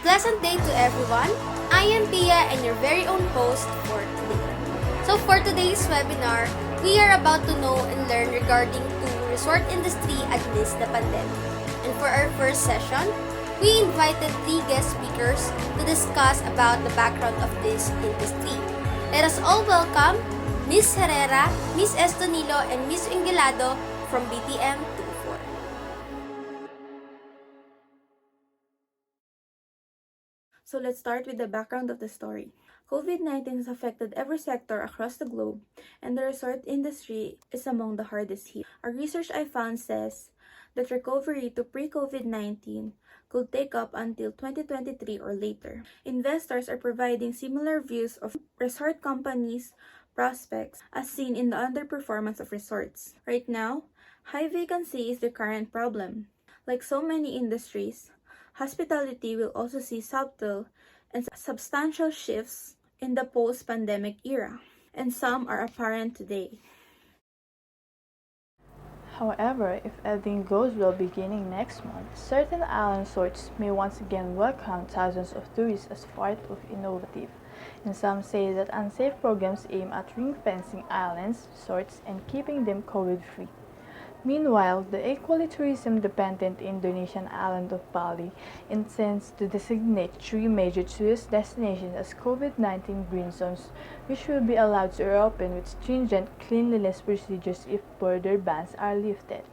pleasant day to everyone. I am Pia and your very own host for today. So for today's webinar, we are about to know and learn regarding to resort industry amidst the pandemic. And for our first session, we invited 3 guest speakers to discuss about the background of this industry. Let us all welcome Ms. Herrera, Ms. Estonilo, and Ms. Ingelado from BTM 24. So let's start with the background of the story. COVID-19 has affected every sector across the globe, and the resort industry is among the hardest hit. A research I found says that recovery to pre-COVID-19 could take up until 2023 or later. Investors are providing similar views of resort companies' prospects as seen in the underperformance of resorts. Right now, high vacancy is the current problem. Like so many industries, hospitality will also see subtle and substantial shifts in the post-pandemic era, and some are apparent today. However, if everything goes well beginning next month, certain island resorts may once again welcome thousands of tourists as part of innovative. And some say that unsafe programs aim at ring-fencing islands, resorts, and keeping them COVID-free. Meanwhile, the equally tourism-dependent Indonesian island of Bali intends to designate 3 major tourist destinations as COVID-19 green zones, which will be allowed to reopen with stringent cleanliness procedures if border bans are lifted.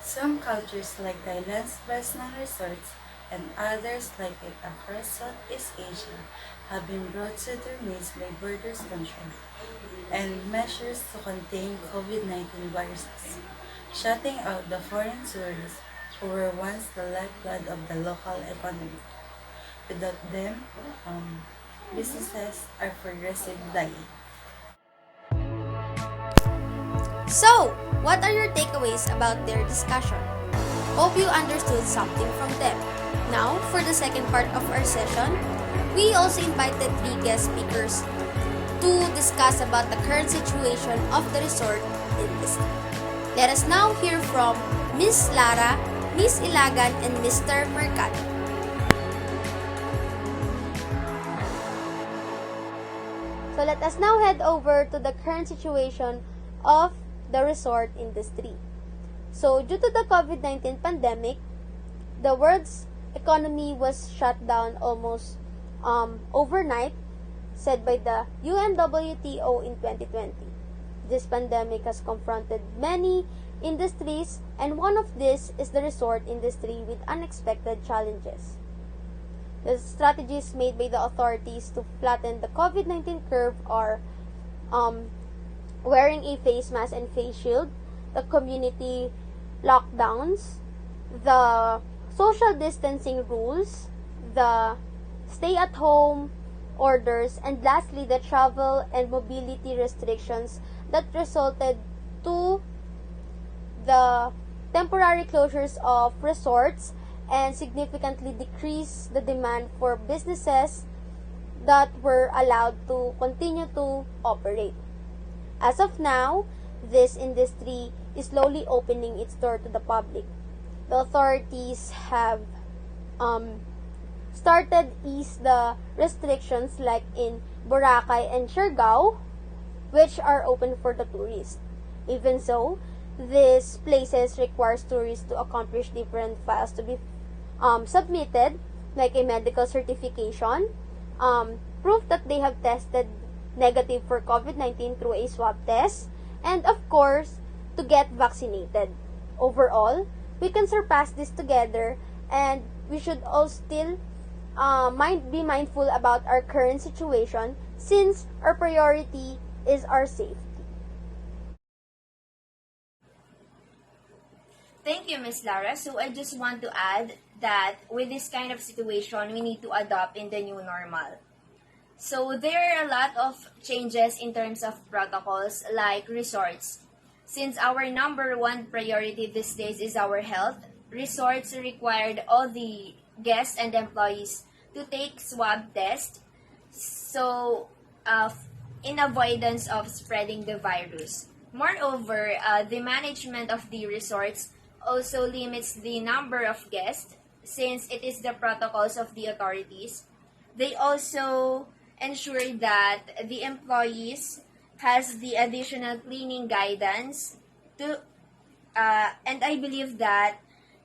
Some cultures like Thailand's personal resorts and others like it across Southeast Asia have been brought to their knees by borders control and measures to contain COVID-19 viruses, shutting out the foreign tourists who were once the lifeblood of the local economy. Without them, businesses are progressively dying. So, what are your takeaways about their discussion? Hope you understood something from them. Now, for the second part of our session, we also invited 3 guest speakers to discuss about the current situation of the resort industry. Let us now hear from Ms. Lara, Ms. Ilagan, and Mr. Mercado. So let us now head over to the current situation of the resort industry. So due to the COVID-19 pandemic, the world's economy was shut down almost overnight, said by the UNWTO in 2020. This pandemic has confronted many industries, and one of these is the resort industry with unexpected challenges. The strategies made by the authorities to flatten the COVID-19 curve are wearing a face mask and face shield, the community lockdowns, the social distancing rules, the stay-at-home orders, and lastly, the travel and mobility restrictions that resulted to the temporary closures of resorts and significantly decreased the demand for businesses that were allowed to continue to operate. As of now, this industry is slowly opening its door to the public. The authorities have started ease the restrictions like in Boracay and Siargao, which are open for the tourists. Even so, these places requires tourists to accomplish different files to be submitted, like a medical certification, proof that they have tested negative for COVID-19 through a swab test, and of course, to get vaccinated. Overall, we can surpass this together, and we should all still be mindful about our current situation since our priority is our safety. Thank you, Ms. Lara. So I just want to add that with this kind of situation, we need to adopt in the new normal. So there are a lot of changes in terms of protocols like resorts. Since our number 1 priority these days is our health, resorts required all the guests and employees to take swab test, so in avoidance of spreading the virus. Moreover, the management of the resorts also limits the number of guests since it is the protocols of the authorities. They also ensure that the employees has the additional cleaning guidance to and I believe that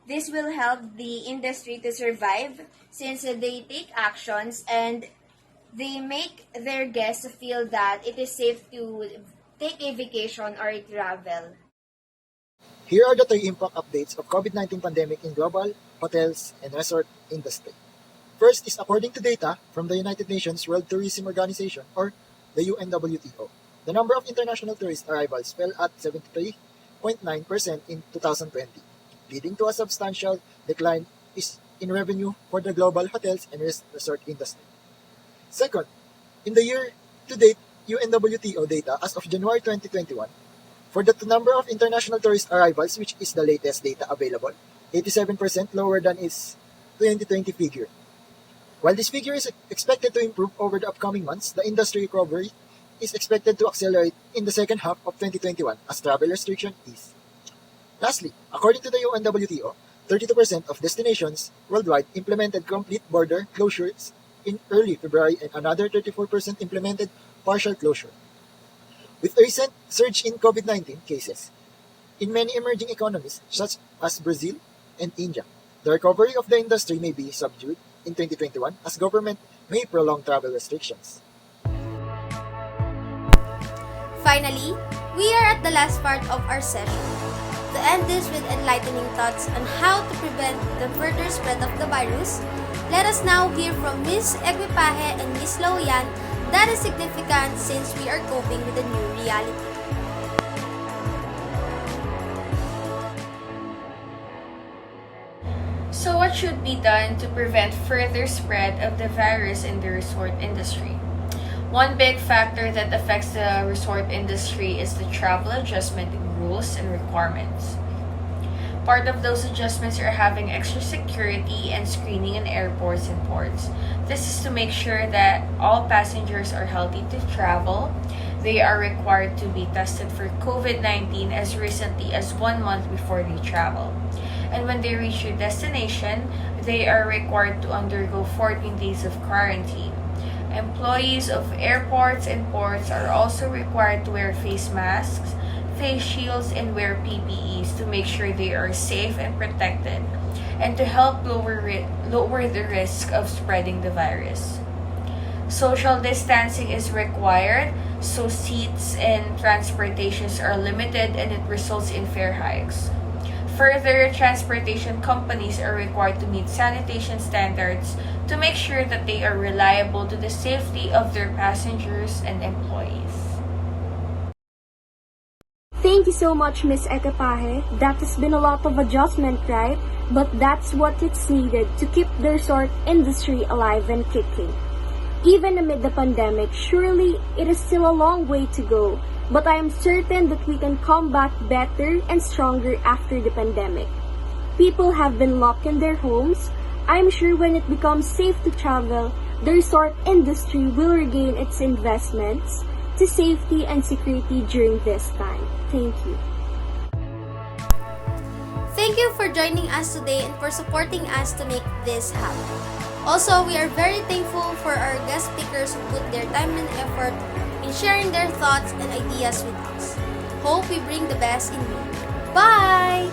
this will help the industry to survive since they take actions and they make their guests feel that it is safe to take a vacation or travel. Here are the 3 impact updates of COVID-19 pandemic in global hotels and resort industry. First is according to data from the United Nations World Tourism Organization or the UNWTO. The number of international tourist arrivals fell at 73.9% in 2020, leading to a substantial decline in revenue for the global hotels and resort industry. Second, in the year-to-date UNWTO data as of January 2021, for the number of international tourist arrivals, which is the latest data available, 87% lower than its 2020 figure. While this figure is expected to improve over the upcoming months, the industry recovery is expected to accelerate in the second half of 2021 as travel restrictions ease. Lastly, according to the UNWTO, 32% of destinations worldwide implemented complete border closures in early February and another 34% implemented partial closure. With a recent surge in COVID-19 cases in many emerging economies such as Brazil and India, the recovery of the industry may be subdued in 2021 as government may prolong travel restrictions. Finally, we are at the last part of our session. To end this with enlightening thoughts on how to prevent the further spread of the virus, let us now hear from Ms. Equipaje and Ms. Lauyan that is significant since we are coping with the new reality. So what should be done to prevent further spread of the virus in the resort industry? One big factor that affects the resort industry is the travel adjustment rules and requirements. Part of those adjustments are having extra security and screening in airports and ports. This is to make sure that all passengers are healthy to travel. They are required to be tested for COVID-19 as recently as 1 month before they travel. And when they reach your destination, they are required to undergo 14 days of quarantine. Employees of airports and ports are also required to wear face masks, face shields, and wear PPEs to make sure they are safe and protected, and to help lower the risk of spreading the virus. Social distancing is required, so seats and transportations are limited and it results in fare hikes. Further, transportation companies are required to meet sanitation standards to make sure that they are reliable to the safety of their passengers and employees. Thank you so much, Ms. Equipaje. That has been a lot of adjustment, right? But that's what it's needed to keep the resort industry alive and kicking. Even amid the pandemic, surely it is still a long way to go, but I am certain that we can come back better and stronger after the pandemic. People have been locked in their homes. I'm sure when it becomes safe to travel, the resort industry will regain its investments to safety and security during this time. Thank you. Thank you for joining us today and for supporting us to make this happen. Also, we are very thankful for our guest speakers who put their time and effort in sharing their thoughts and ideas with us. Hope we bring the best in you. Bye!